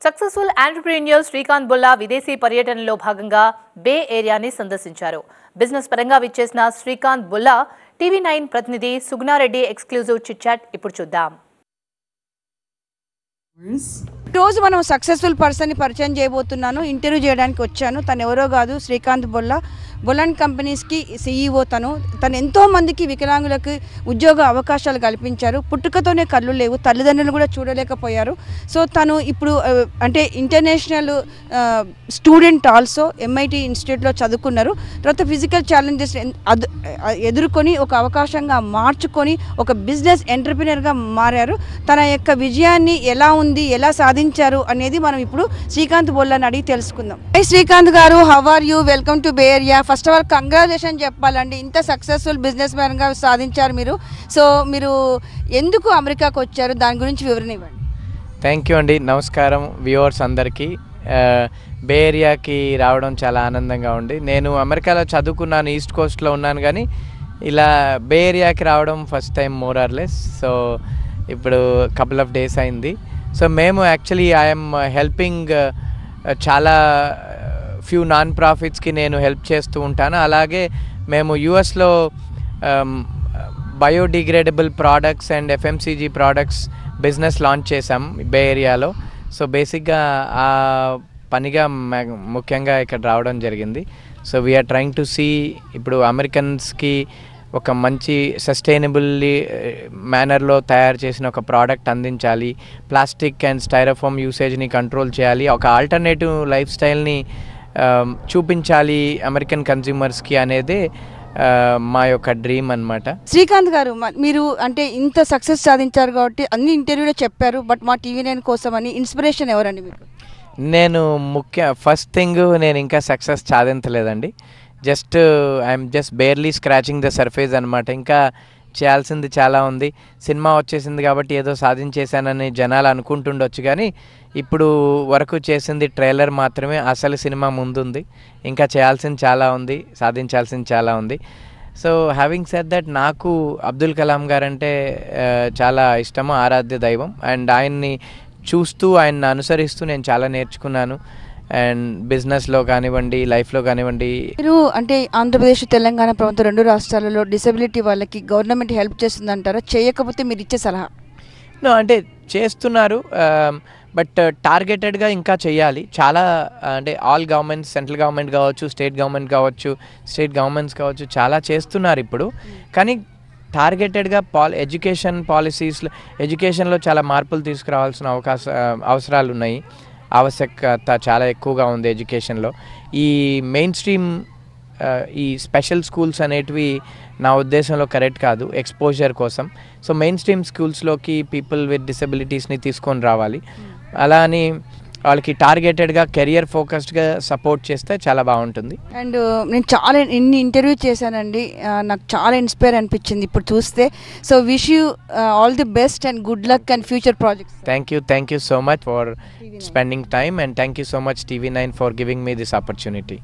Successful entrepreneur Srikanth Bulla విదేశీ పర్యటనలో భాగంగా బే ఏరియాని సందర్శించారు. బిజినెస్ పరంగా విచ్చేసిన శ్రీకాంత్ బుల్లా టీవీ9 ప్రతినిధి సుగుణారెడ్డి ఎక్స్క్లూజివ్ చిట్ చాట్ ఇప్పుడు చూద్దాం. రోజు మనం సక్సెస్ఫుల్ పర్సన్ని పరిచయం చేయబోతున్నాను. ఇంటర్వ్యూ చేయడానికి వచ్చాను. తను ఎవరో కాదు, శ్రీకాంత్ బుల్లా. బుల్లన్ కంపెనీస్కి CEO. తను ఎంతో మందికి వికలాంగులకు ఉద్యోగ అవకాశాలు కల్పించారు. పుట్టుకతోనే కళ్ళు లేవు, తల్లిదండ్రులు కూడా చూడలేకపోయారు. సో తను ఇప్పుడు అంటే ఇంటర్నేషనల్ స్టూడెంట్ ఆల్సో MIT ఇన్స్టిట్యూట్లో చదువుకున్నారు. తర్వాత ఫిజికల్ ఛాలెంజెస్ ఎదుర్కొని ఒక అవకాశంగా మార్చుకొని ఒక బిజినెస్ ఎంటర్‌ప్రెన్యూర్గా మారారు. తన యొక్క విజయాన్ని ఎలా ఉంది, ఎలా సాధించారు అనేది మనం ఇప్పుడు శ్రీకాంత్ బుల్లాని అడిగి తెలుసుకుందాం. Hi Srikanth garu, how are you? Welcome to Bay Area. First of all congratulation చెప్పాలండి, ఇంత సక్సెస్ఫుల్ బిజినెస్ మ్యాన్గా సాధించారు మీరు. సో మీరు ఎందుకు అమెరికాకు వచ్చారు, దాని గురించి వివరణ ఇవ్వండి. థ్యాంక్ యూ అండి. నమస్కారం వ్యూవర్స్ అందరికీ. బే ఏరియాకి రావడం చాలా ఆనందంగా ఉంది. నేను అమెరికాలో చదువుకున్నాను, ఈస్ట్ కోస్ట్లో ఉన్నాను, కానీ ఇలా బే ఏరియాకి రావడం first time more or less. So ఇప్పుడు కపుల్ ఆఫ్ డేస్ అయింది. సో మేము యాక్చువల్లీ ఐఎమ్ హెల్పింగ్ చాలా ఫ్యూ నాన్ ప్రాఫిట్స్కి నేను హెల్ప్ చేస్తూ ఉంటాను. అలాగే మేము యూఎస్లో biodegradable products and FMCG products business launch చేసాం బే ఏరియాలో. సో బేసిక్గా ఆ పనిగా ముఖ్యంగా ఇక్కడ రావడం జరిగింది. So we are trying to see ఇప్పుడు అమెరికన్స్కి ఒక మంచి సస్టైనబుల్లీ మేనర్లో తయారు చేసిన ఒక ప్రోడక్ట్ అందించాలి, ప్లాస్టిక్ అండ్ స్టైరోఫోమ్ యూసేజ్ని కంట్రోల్ చేయాలి, ఒక ఆల్టర్నేటివ్ లైఫ్ స్టైల్ని చూపించాలి అమెరికన్ కన్జ్యూమర్స్కి అనేదే మా యొక్క డ్రీమ్ అన్నమాట. శ్రీకాంత్ గారు, మీరు అంటే ఇంత సక్సెస్ సాధించారు కాబట్టి అన్ని ఇంటర్వ్యూలో చెప్పారు, బట్ మా టీవీ9 కోసం అని ఇన్స్పిరేషన్ ఎవరండి మీకు? నేను ఫస్ట్ థింగ్ నేను ఇంకా సక్సెస్ సాధించలేదండి. I'm just barely scratching the surface అనమాట. ఇంకా చేయాల్సింది చాలా ఉంది. సినిమా వచ్చేసింది కాబట్టి ఏదో సాధించేశానని జనాలు అనుకుంటుండొచ్చు, కానీ ఇప్పుడు వరకు చేసింది ట్రైలర్ మాత్రమే. అసలు సినిమా ముందుంది, ఇంకా చేయాల్సింది చాలా ఉంది, సాధించాల్సింది చాలా ఉంది. సో హ్యావింగ్ సెడ్ దట్, నాకు అబ్దుల్ కలాం గారంటే చాలా ఇష్టము, ఆరాధ్య దైవం. అండ్ ఆయన్ని చూస్తూ ఆయన్ని అనుసరిస్తూ నేను చాలా నేర్చుకున్నాను. అండ్ బిజినెస్లో కానివ్వండి, లైఫ్లో కానివ్వండి. మీరు అంటే ఆంధ్రప్రదేశ్, తెలంగాణ ప్రభుత్వం 2 రాష్ట్రాలలో డిసెబిలిటీ వాళ్ళకి గవర్నమెంట్ హెల్ప్ చేస్తుందంటారా? చేయకపోతే మీరు ఇచ్చే సలహా? అంటే చేస్తున్నారు, బట్ టార్గెటెడ్గా ఇంకా చేయాలి. చాలా అంటే ఆల్ గవర్నమెంట్స్, సెంట్రల్ గవర్నమెంట్ కావచ్చు, స్టేట్ గవర్నమెంట్స్ కావచ్చు, చాలా చేస్తున్నారు ఇప్పుడు. కానీ టార్గెటెడ్గా ఎడ్యుకేషన్లో చాలా మార్పులు తీసుకురావాల్సిన అవసరాలు ఉన్నాయి. ఆవశ్యకత చాలా ఎక్కువగా ఉంది ఎడ్యుకేషన్లో. ఈ మెయిన్ స్ట్రీమ్ ఈ స్పెషల్ స్కూల్స్ అనేటివి నా ఉద్దేశంలో కరెక్ట్ కాదు ఎక్స్పోజర్ కోసం. సో మెయిన్ స్ట్రీమ్ స్కూల్స్లోకి పీపుల్ విత్ డిసెబిలిటీస్ని తీసుకొని రావాలి. అలా అని వాళ్ళకి టార్గెటెడ్గా కెరియర్ ఫోకస్డ్గా సపోర్ట్ చేస్తే చాలా బాగుంటుంది. అండ్ నేను చాలా ఇంటర్వ్యూ చేశానండి, నాకు చాలా ఇన్స్పైర్ అనిపించింది ఇప్పుడు చూస్తే. So wish you all the best and good luck and future projects. Thank you so much for spending time, and thank you so much TV9 for giving me this opportunity.